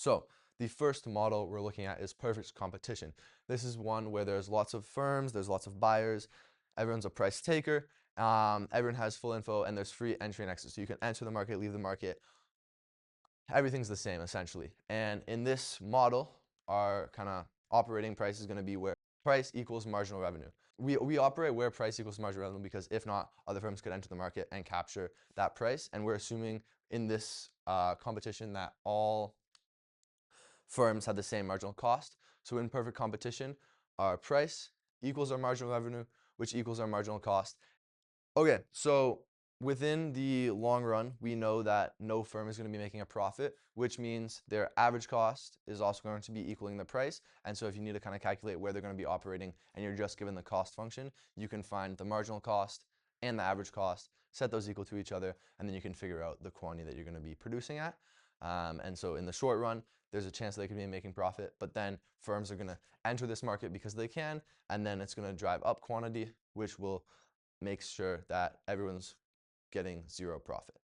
So the first model we're looking at is perfect competition. This is one where there's lots of firms, there's lots of buyers, everyone's a price taker, everyone has full info, and there's free entry and exit. So you can enter the market, leave the market. Everything's the same essentially. And in this model, our kind of operating price is going to be where price equals marginal revenue. We operate where price equals marginal revenue because if not, other firms could enter the market and capture that price. And we're assuming in this competition that all firms have the same marginal cost. So in perfect competition, our price equals our marginal revenue, which equals our marginal cost. Okay, so within the long run, we know that no firm is going to be making a profit, which means their average cost is also going to be equaling the price. And so if you need to kind of calculate where they're going to be operating and you're just given the cost function, you can find the marginal cost and the average cost, set those equal to each other, and then you can figure out the quantity that you're going to be producing at. And so in the short run, there's a chance they could be making profit, but then firms are going to enter this market because they can, and then it's going to drive up quantity, which will make sure that everyone's getting zero profit.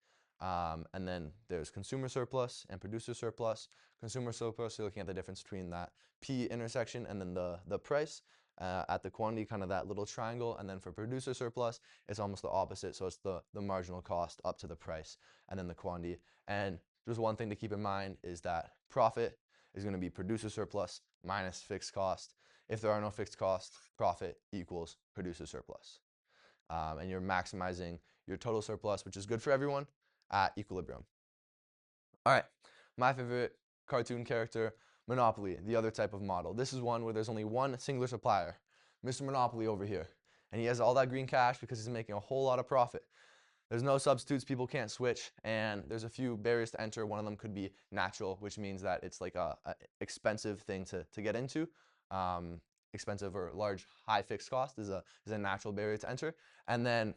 And then there's consumer surplus and producer surplus. Consumer surplus, you're looking at the difference between that P intersection and then the price at the quantity, kind of that little triangle. And then for producer surplus, it's almost the opposite. So it's the marginal cost up to the price and then the quantity. And just one thing to keep in mind is that profit is going to be producer surplus minus fixed cost. If there are no fixed costs, profit equals producer surplus. And you're maximizing your total surplus, which is good for everyone, at equilibrium. All right, my favorite cartoon character, Monopoly, the other type of model. This is one where there's only one singular supplier, Mr. Monopoly over here. And he has all that green cash because he's making a whole lot of profit. There's no substitutes, people can't switch, and there's a few barriers to enter. One of them could be natural, which means that it's like a expensive thing to get into. Expensive or large high fixed cost is a natural barrier to enter. And then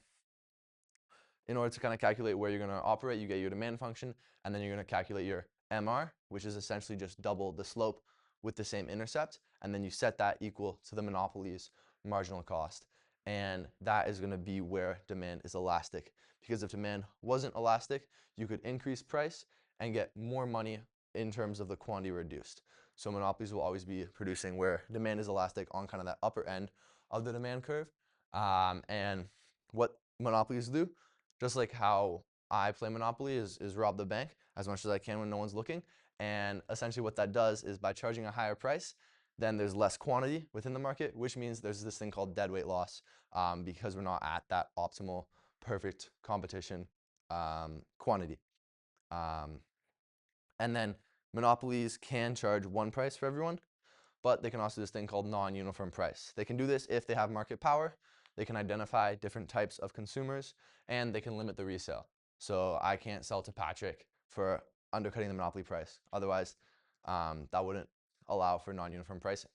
in order to kind of calculate where you're going to operate, you get your demand function, and then you're going to calculate your MR, which is essentially just double the slope with the same intercept, and then you set that equal to the monopoly's marginal cost. And that is going to be where demand is elastic. Because if demand wasn't elastic, you could increase price and get more money in terms of the quantity reduced. So monopolies will always be producing where demand is elastic on kind of that upper end of the demand curve. And what monopolies do, just like how I play Monopoly, is rob the bank as much as I can when no one's looking. And essentially what that does is by charging a higher price, then there's less quantity within the market, which means there's this thing called deadweight loss because we're not at that optimal, perfect competition quantity. And then monopolies can charge one price for everyone, but they can also do this thing called non-uniform price. They can do this if they have market power, they can identify different types of consumers, and they can limit the resale. So I can't sell to Patrick for undercutting the monopoly price. Otherwise, that wouldn't allow for non-uniform pricing.